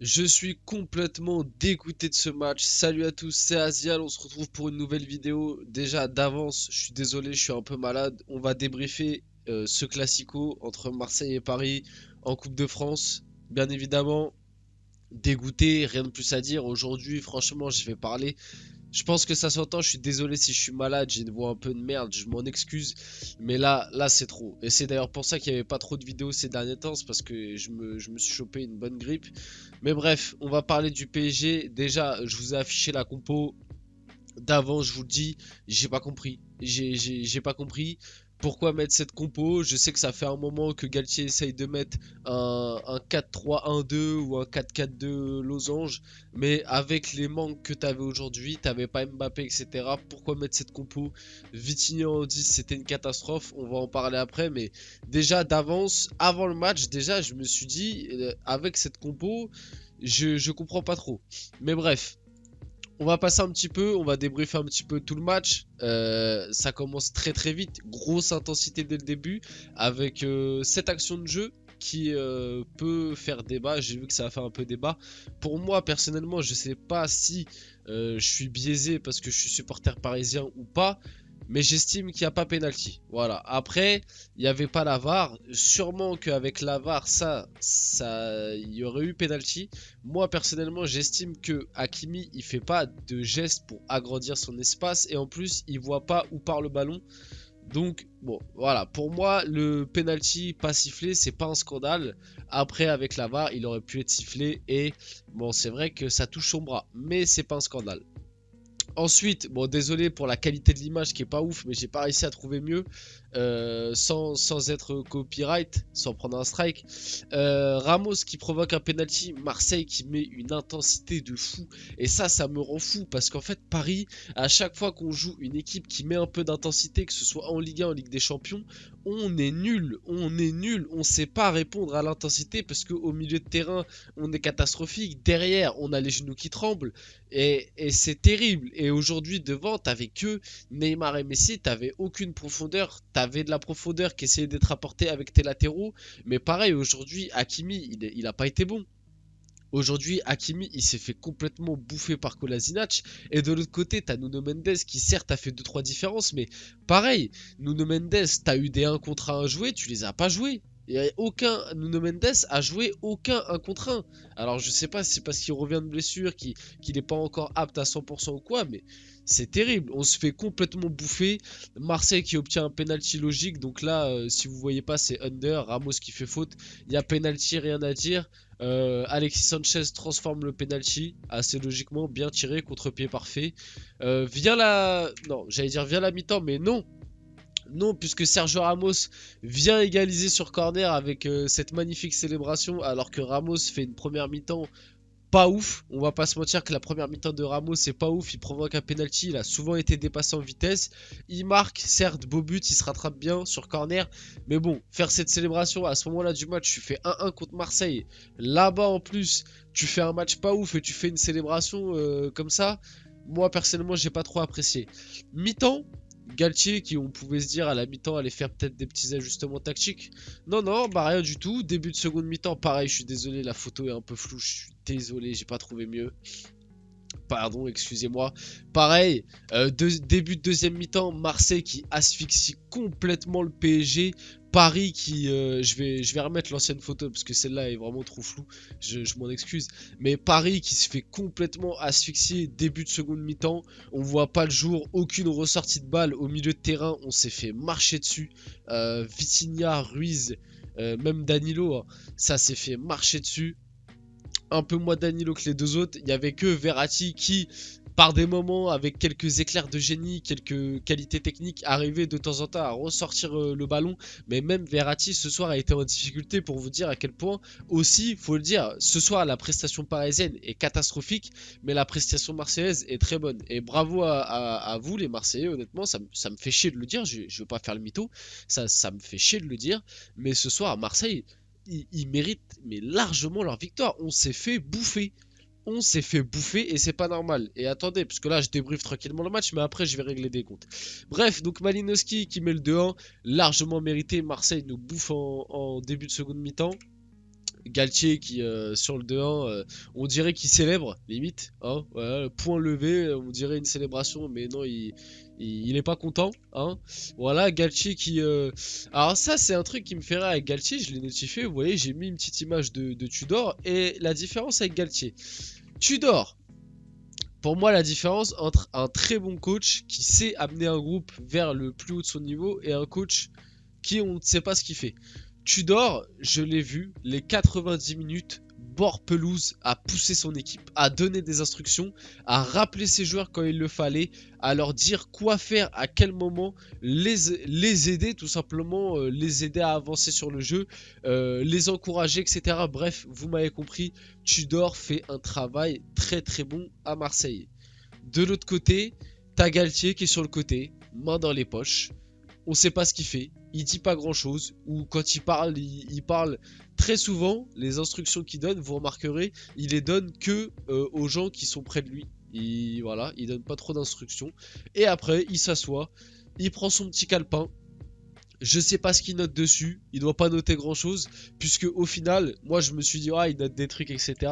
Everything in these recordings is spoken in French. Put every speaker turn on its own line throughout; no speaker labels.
Je suis complètement dégoûté de ce match. Salut à tous, c'est Asial. On se retrouve pour une nouvelle vidéo. Déjà d'avance, je suis désolé, je suis un peu malade. On va débriefer ce classico entre Marseille et Paris en Coupe de France. Bien évidemment, dégoûté, rien de plus à dire. Aujourd'hui, franchement, je vais parler. Je pense que ça s'entend, je suis désolé si je suis malade, j'ai une voix un peu de merde, je m'en excuse. Mais là c'est trop. Et c'est d'ailleurs pour ça qu'il n'y avait pas trop de vidéos ces derniers temps, c'est parce que je me suis chopé une bonne grippe. Mais bref, on va parler du PSG. Déjà, je vous ai affiché la compo d'avant, je vous le dis, j'ai pas compris. J'ai pas compris pourquoi mettre cette compo. Je sais que ça fait un moment que Galtier essaye de mettre un 4-3-1-2 ou un 4-4-2 losange, mais avec les manques que t'avais aujourd'hui, t'avais pas Mbappé, etc. Pourquoi mettre cette compo? Vitinha en 10, c'était une catastrophe. On va en parler après, mais déjà d'avance, avant le match, déjà, je me suis dit, avec cette compo, je comprends pas trop. Mais bref. On va passer un petit peu, on va débriefer un petit peu tout le match. Ça commence très très vite, grosse intensité dès le début, avec cette action de jeu qui peut faire débat. J'ai vu que ça a fait un peu débat. Pour moi, personnellement, je sais pas si je suis biaisé parce que je suis supporter parisien ou pas. Mais j'estime qu'il n'y a pas pénalty. Voilà. Après, il n'y avait pas la VAR. Sûrement qu'avec la VAR, il y aurait eu pénalty. Moi personnellement, j'estime que Hakimi, il fait pas de geste pour agrandir son espace et en plus, il voit pas où part le ballon. Donc bon, voilà, pour moi, le penalty pas sifflé, c'est pas un scandale. Après, avec la VAR, il aurait pu être sifflé et bon, c'est vrai que ça touche son bras, mais c'est pas un scandale. Ensuite, bon, désolé pour la qualité de l'image qui est pas ouf, mais j'ai pas réussi à trouver mieux sans être copyright, sans prendre un strike. Ramos qui provoque un penalty, Marseille qui met une intensité de fou. Et ça me rend fou parce qu'en fait, Paris, à chaque fois qu'on joue une équipe qui met un peu d'intensité, que ce soit en Ligue 1, en Ligue des Champions, on est nul, on est nul, on sait pas répondre à l'intensité parce qu'au milieu de terrain, on est catastrophique. Derrière, on a les genoux qui tremblent. Et c'est terrible. Et aujourd'hui, devant, t'avais que Neymar et Messi, t'avais aucune profondeur. T'avais de la profondeur qui essayait d'être apportée avec tes latéraux. Mais pareil, aujourd'hui, Hakimi, il a pas été bon. Aujourd'hui, Hakimi, il s'est fait complètement bouffer par Kolasinac. Et de l'autre côté, t'as Nuno Mendes qui certes a fait deux trois différences. Mais pareil, Nuno Mendes, t'as eu des 1 contre 1 à jouer, tu les as pas joués. Et aucun Nuno Mendes a joué aucun 1 contre 1. Alors je sais pas si c'est parce qu'il revient de blessure, qu'il n'est pas encore apte à 100% ou quoi, mais c'est terrible. On se fait complètement bouffer. Marseille qui obtient un penalty logique. Donc là, si vous voyez pas, c'est under. Ramos qui fait faute. Il y a penalty, rien à dire. Alexis Sanchez transforme le penalty assez logiquement, bien tiré, contre-pied parfait. Vient la... Non, j'allais dire vient la mi-temps, mais non. Non, puisque Sergio Ramos vient égaliser sur corner avec cette magnifique célébration, alors que Ramos fait une première mi-temps pas ouf. On va pas se mentir que la première mi-temps de Ramos c'est pas ouf. Il provoque un penalty. Il a souvent été dépassé en vitesse. Il marque, certes, beau but. Il se rattrape bien sur corner. Mais bon, faire cette célébration à ce moment-là du match, tu fais 1-1 contre Marseille. Là-bas en plus, tu fais un match pas ouf et tu fais une célébration comme ça. Moi personnellement, j'ai pas trop apprécié. Mi-temps. Galtier qui on pouvait se dire à la mi-temps allait faire peut-être des petits ajustements tactiques. Non, non, bah rien du tout. Début de seconde mi-temps, pareil, je suis désolé, la photo est un peu floue, je suis désolé, j'ai pas trouvé mieux. Pardon, excusez-moi. Pareil, début de deuxième mi-temps, Marseille qui asphyxie complètement le PSG. Paris qui... je vais remettre l'ancienne photo parce que celle-là est vraiment trop floue. Je m'en excuse. Mais Paris qui se fait complètement asphyxier début de seconde mi-temps. On voit pas le jour, aucune ressortie de balle au milieu de terrain. On s'est fait marcher dessus. Vitinha, Ruiz, même Danilo, hein, ça s'est fait marcher dessus un peu moins Danilo que les deux autres. Il y avait que Verratti qui, par des moments, avec quelques éclairs de génie, quelques qualités techniques, arrivait de temps en temps à ressortir le ballon. Mais même Verratti ce soir a été en difficulté pour vous dire à quel point aussi, faut le dire, ce soir la prestation parisienne est catastrophique, mais la prestation marseillaise est très bonne. Et bravo à vous les Marseillais, honnêtement, ça me fait chier de le dire, je veux pas faire le mytho, ça me fait chier de le dire, mais ce soir à Marseille, ils méritent mais largement leur victoire. On s'est fait bouffer. On s'est fait bouffer et c'est pas normal. Et attendez, parce que là je débriefe tranquillement le match, mais après je vais régler des comptes. Bref, donc Malinowski qui met le 2-1, largement mérité. Marseille nous bouffe en début de seconde mi-temps. Galtier qui, sur le 2-1, on dirait qu'il célèbre, limite. Hein, voilà, le point levé, on dirait une célébration, mais non, il est pas content. Hein. Voilà, Galtier qui... Alors ça, c'est un truc qui me fait rire avec Galtier, je l'ai notifié, vous voyez, j'ai mis une petite image de Tudor, et la différence avec Galtier. Tudor, pour moi, la différence entre un très bon coach qui sait amener un groupe vers le plus haut de son niveau et un coach qui on ne sait pas ce qu'il fait. Tudor, je l'ai vu, les 90 minutes, bord pelouse, à pousser son équipe, à donner des instructions, à rappeler ses joueurs quand il le fallait, à leur dire quoi faire, à quel moment, les aider tout simplement, les aider à avancer sur le jeu, les encourager, etc. Bref, vous m'avez compris, Tudor fait un travail très très bon à Marseille. De l'autre côté, t'as Galtier qui est sur le côté, main dans les poches. On sait pas ce qu'il fait, il dit pas grand chose, ou quand il parle très souvent, les instructions qu'il donne, vous remarquerez, il les donne que aux gens qui sont près de lui. Voilà, il donne pas trop d'instructions. Et après, il s'assoit, il prend son petit calepin. Je sais pas ce qu'il note dessus, il doit pas noter grand chose, puisque au final, moi je me suis dit, ah, il note des trucs, etc.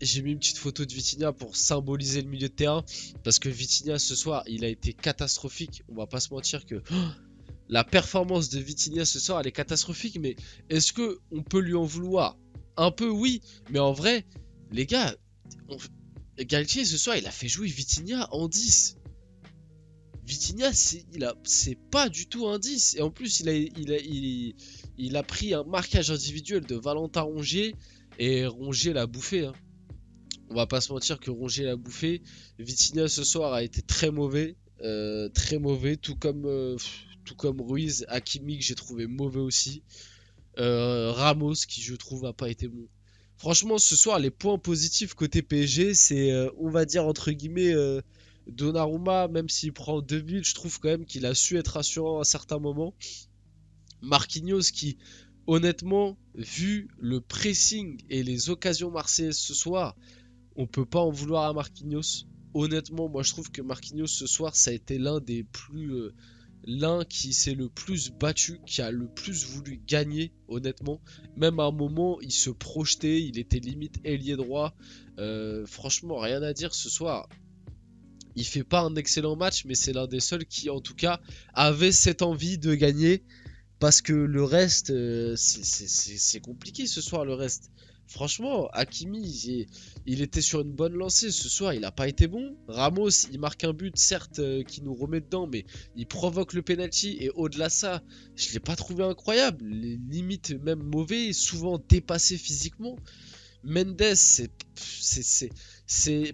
J'ai mis une petite photo de Vitinha pour symboliser le milieu de terrain. Parce que Vitinha ce soir, il a été catastrophique. On va pas se mentir que la performance de Vitinha ce soir, elle est catastrophique. Mais est-ce que on peut lui en vouloir? Un peu oui. Mais en vrai, les gars, Galtier ce soir, il a fait jouer Vitinha en 10. Vitinha, c'est pas du tout un 10. Et en plus, il a pris un marquage individuel de Valentin Rongier. Et Rongier l'a bouffé. Hein. On va pas se mentir que Rongier l'a bouffé. Vitinha ce soir a été très mauvais. Tout comme Ruiz. Hakimi que j'ai trouvé mauvais aussi. Ramos qui je trouve a pas été bon. Franchement ce soir les points positifs côté PSG c'est on va dire entre guillemets Donnarumma, même s'il prend 2 buts, je trouve quand même qu'il a su être rassurant à certains moments. Marquinhos qui honnêtement vu le pressing et les occasions marseillaises ce soir, on peut pas en vouloir à Marquinhos. Honnêtement, moi je trouve que Marquinhos ce soir, ça a été l'un des plus. L'un qui s'est le plus battu, qui a le plus voulu gagner, honnêtement. Même à un moment, il se projetait, il était limite ailier droit. Franchement, rien à dire ce soir. Il fait pas un excellent match, mais c'est l'un des seuls qui, en tout cas, avait cette envie de gagner. Parce que le reste, c'est compliqué ce soir, le reste. Franchement, Hakimi, il était sur une bonne lancée. Ce soir, il n'a pas été bon. Ramos, il marque un but, certes, qui nous remet dedans, mais il provoque le penalty. Et au-delà de ça, je ne l'ai pas trouvé incroyable. Les limites même mauvais, souvent dépassé physiquement. Mendes, c'est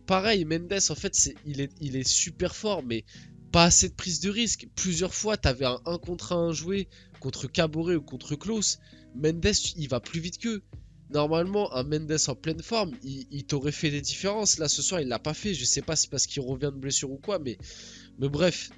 pareil. Mendes, en fait, il est super fort, mais pas assez de prise de risque. Plusieurs fois, tu avais un 1 contre 1 joué contre Caboret ou contre Klaus. Mendes, il va plus vite qu'eux. Normalement, un Mendes en pleine forme, il t'aurait fait des différences. Là, ce soir, il l'a pas fait. Je sais pas si c'est parce qu'il revient de blessure ou quoi, mais bref.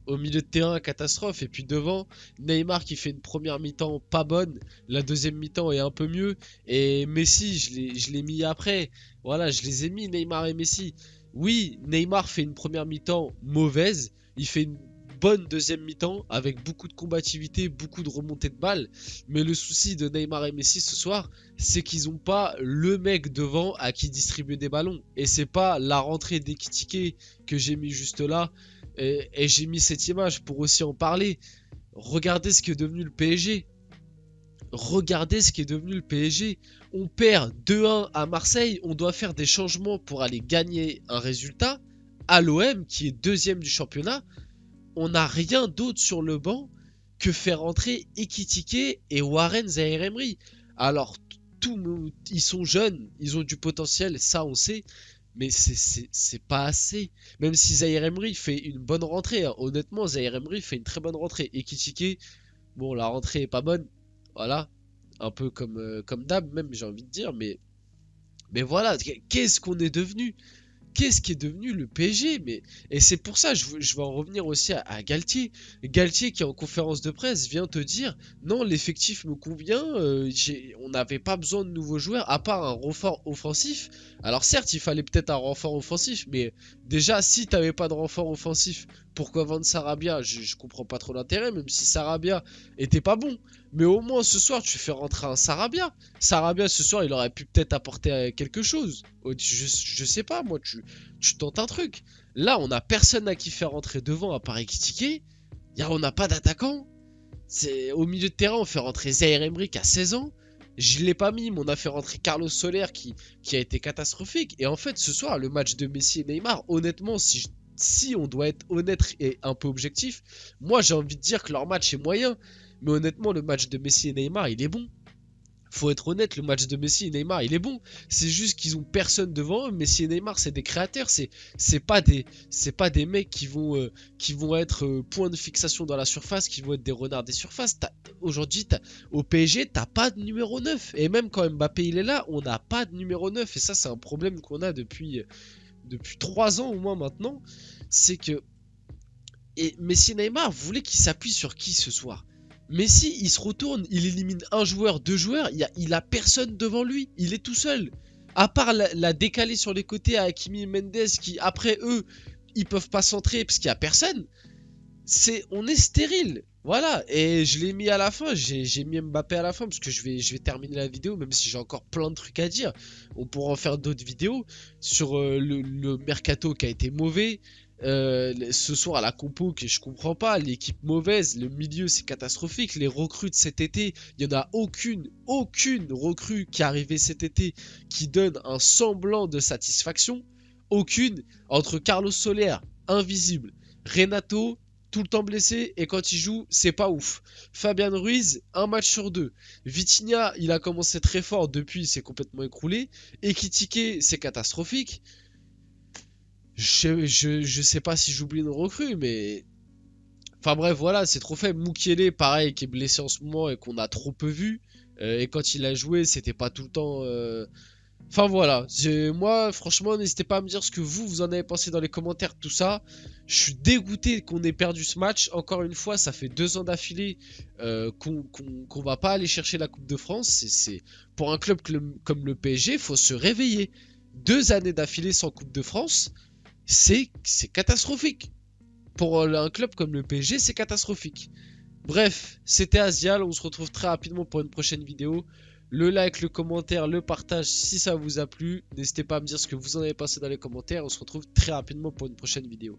Au milieu de terrain, catastrophe. Et puis devant, Neymar qui fait une première mi-temps pas bonne. La deuxième mi-temps est un peu mieux. Et Messi, je l'ai mis après. Voilà, je les ai mis, Neymar et Messi. Oui, Neymar fait une première mi-temps mauvaise. Il fait une bonne deuxième mi-temps avec beaucoup de combativité, beaucoup de remontées de balles. Mais le souci de Neymar et Messi ce soir, c'est qu'ils n'ont pas le mec devant à qui distribuer des ballons. Et c'est pas la rentrée d'Ekitike que j'ai mis juste là. Et j'ai mis cette image pour aussi en parler. Regardez ce qui est devenu le PSG. Regardez ce qui est devenu le PSG. On perd 2-1 à Marseille. On doit faire des changements pour aller gagner un résultat. À l'OM, qui est deuxième du championnat, on n'a rien d'autre sur le banc que faire entrer Ekitike et Warren Zaïre-Emery. Alors, ils sont jeunes, ils ont du potentiel, ça on sait. Mais c'est pas assez. Même si Zaïre Emery fait une bonne rentrée. Hein. Honnêtement, Zaïre Emery fait une très bonne rentrée. Ekitike, bon, la rentrée est pas bonne. Voilà. Un peu comme d'hab, même, j'ai envie de dire. Mais voilà, qu'est-ce qu'on est devenu? Qu'est-ce qui est devenu le PSG? Et c'est pour ça, je vais en revenir aussi à Galtier. Galtier qui en conférence de presse vient te dire, non, l'effectif me convient, on n'avait pas besoin de nouveaux joueurs, à part un renfort offensif. Alors certes, il fallait peut-être un renfort offensif, mais déjà, si tu n'avais pas de renfort offensif, Pourquoi vendre Sarabia? Je comprends pas trop l'intérêt, même si Sarabia était pas bon. Mais au moins ce soir, tu fais rentrer un Sarabia. Sarabia, ce soir, il aurait pu peut-être apporter quelque chose. Je sais pas, moi, tu tentes un truc. Là, on a personne à qui faire rentrer devant à part Ekitike. On n'a pas d'attaquant. Au milieu de terrain, on fait rentrer Zaïre Emery qui a 16 ans. Je l'ai pas mis, mais on a fait rentrer Carlos Soler qui a été catastrophique. Et en fait, ce soir, le match de Messi et Neymar, honnêtement, si on doit être honnête et un peu objectif, moi j'ai envie de dire que leur match est moyen. Mais honnêtement, le match de Messi et Neymar, il est bon. Faut être honnête, le match de Messi et Neymar, il est bon. C'est juste qu'ils ont personne devant eux. Messi et Neymar, c'est des créateurs. C'est pas des mecs qui vont être point de fixation dans la surface, qui vont être des renards des surfaces. Aujourd'hui, au PSG, t'as pas de numéro 9. Et même quand Mbappé il est là, on n'a pas de numéro 9. Et ça, c'est un problème qu'on a depuis 3 ans au moins maintenant. C'est que Messi et Neymar, vous voulez qu'ils s'appuient sur qui ce soir? Messi, il se retourne, il élimine un joueur, deux joueurs, il a personne devant lui, il est tout seul. À part la décaler sur les côtés à Hakimi et Mendes qui, après eux, ils peuvent pas centrer parce qu'il y a personne. On est stérile. Voilà, et je l'ai mis à la fin, j'ai mis Mbappé à la fin parce que je vais terminer la vidéo, même si j'ai encore plein de trucs à dire. On pourra en faire d'autres vidéos sur le mercato qui a été mauvais. Ce soir à la compo que je comprends pas, l'équipe mauvaise, le milieu c'est catastrophique, les recrues de cet été, il y en a aucune recrue qui est arrivée cet été qui donne un semblant de satisfaction, aucune, entre Carlos Soler, invisible, Renato, tout le temps blessé et quand il joue, c'est pas ouf. Fabian Ruiz, un match sur deux. Vitinha, il a commencé très fort, depuis il s'est complètement écroulé. Ekitike, c'est catastrophique. Je sais pas si j'oublie une recrue, mais. Enfin bref, voilà, c'est trop faible. Mukiele, pareil, qui est blessé en ce moment et qu'on a trop peu vu. Et quand il a joué, c'était pas tout le temps. Enfin voilà, moi franchement n'hésitez pas à me dire ce que vous en avez pensé dans les commentaires, tout ça. Je suis dégoûté qu'on ait perdu ce match. Encore une fois, ça fait 2 ans d'affilée qu'on va pas aller chercher la Coupe de France. Pour un club comme le PSG, faut se réveiller. 2 années d'affilée sans Coupe de France, c'est catastrophique. Pour un club comme le PSG, c'est catastrophique. Bref, c'était Asial, on se retrouve très rapidement pour une prochaine vidéo. Le like, le commentaire, le partage si ça vous a plu. N'hésitez pas à me dire ce que vous en avez pensé dans les commentaires. On se retrouve très rapidement pour une prochaine vidéo.